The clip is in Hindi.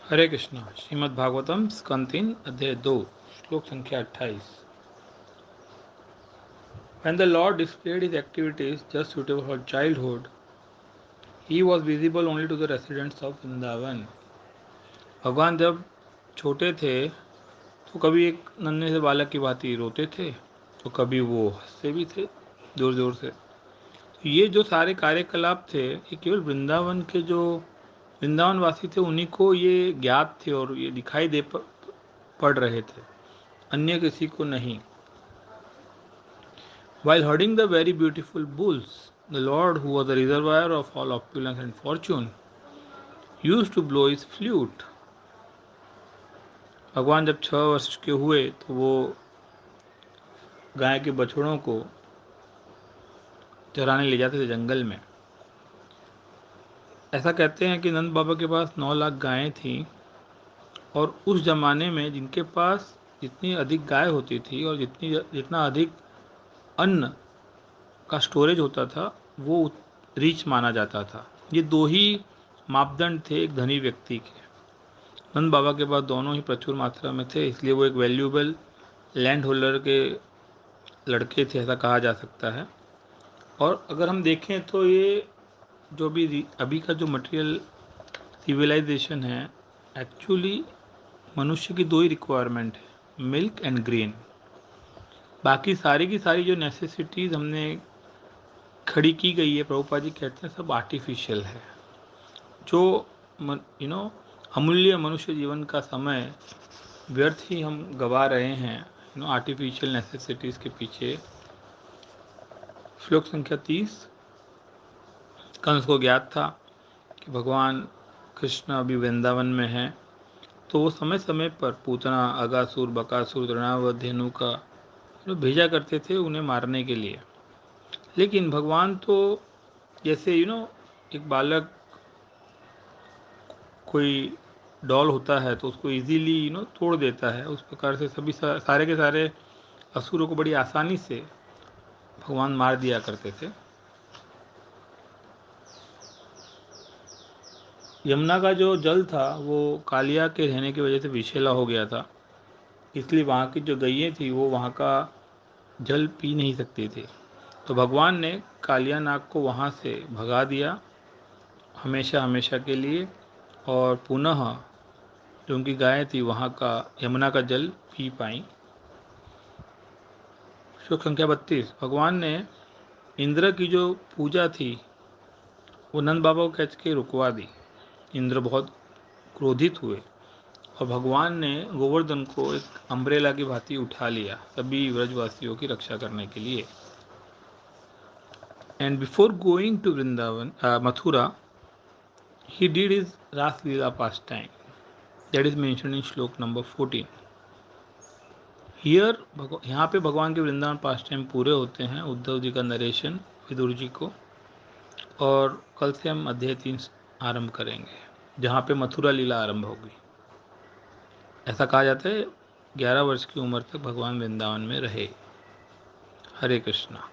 हरे कृष्णा। श्रीमद् भागवतम स्कंद 3 अध्याय 2 श्लोक संख्या 28। When the Lord displayed his activities just suitable for childhood, he was visible only to the residents of Vrindavan. भगवान जब छोटे थे तो कभी एक नन्हे से बालक की भांति रोते थे, तो कभी वो हंसते भी थे जोर जोर से। तो ये जो सारे कार्यकलाप थे, ये केवल वृंदावन के जो वृंदावन वासी थे उन्हीं को ये ज्ञात थे और ये दिखाई दे पड़ रहे थे, अन्य किसी को नहीं। While herding the very beautiful bulls, the Lord, who was the reservoir of all opulence and fortune, used to blow his flute. भगवान जब 6 वर्ष के हुए तो वो गाय के बछड़ों को चराने ले जाते थे जंगल में। ऐसा कहते हैं कि नंद बाबा के पास 9 लाख गायें थीं और उस जमाने में जिनके पास जितनी अधिक गाय होती थी और जितना अधिक अन्न का स्टोरेज होता था वो रिच माना जाता था। ये दो ही मापदंड थे एक धनी व्यक्ति के। नंद बाबा के पास दोनों ही प्रचुर मात्रा में थे, इसलिए वो एक वैल्यूएबल लैंड होल्डर के लड़के थे, ऐसा कहा जा सकता है। और अगर हम देखें तो ये जो भी अभी का जो मटेरियल सिविलाइजेशन है, एक्चुअली मनुष्य की 2 ही रिक्वायरमेंट है, मिल्क एंड ग्रेन। बाकी सारी की सारी जो नेसेसिटीज़ हमने खड़ी की गई है, प्रभुपाद जी कहते हैं सब आर्टिफिशियल है। जो अमूल्य मनुष्य जीवन का समय व्यर्थ ही हम गवा रहे हैं आर्टिफिशियल नेसेसिटीज़ के पीछे। श्लोक संख्या 30। कंस को ज्ञात था कि भगवान कृष्ण अभी वृंदावन में हैं, तो वो समय समय पर पूतना, अगासुर, बकासुर, तृणावत, धेनु का भेजा करते थे उन्हें मारने के लिए। लेकिन भगवान तो जैसे एक बालक कोई डॉल होता है तो उसको इजीली तोड़ देता है, उस प्रकार से सभी सारे के सारे असुरों को बड़ी आसानी से भगवान मार दिया करते थे। यमुना का जो जल था वो कालिया के रहने की वजह से विषैला हो गया था, इसलिए वहाँ की जो गैयें थी वो वहाँ का जल पी नहीं सकती थी। तो भगवान ने कालिया नाग को वहाँ से भगा दिया हमेशा हमेशा के लिए, और पुनः जो उनकी गायें थी वहाँ का यमुना का जल पी पाई। श्लोक संख्या 32। भगवान ने इंद्र की जो पूजा थी वो नंद बाबा को कह के रुकवा दी। इंद्र बहुत क्रोधित हुए और भगवान ने गोवर्धन को एक अम्ब्रेला की भांति उठा लिया सभी व्रजवासियों की रक्षा करने के लिए। And before going to Vrindavan Mathura, he did his Ras Leela pastime, that is mentioned in श्लोक नंबर 14. हियर यहाँ पे भगवान के वृंदावन पास्ट टाइम पूरे होते हैं। उद्धव जी का नरेशन विदुर जी को, और कल से हम अध्याय 3 आरंभ करेंगे जहाँ पे मथुरा लीला आरंभ होगी। ऐसा कहा जाता है 11 वर्ष की उम्र तक भगवान वृंदावन में रहे। हरे कृष्णा।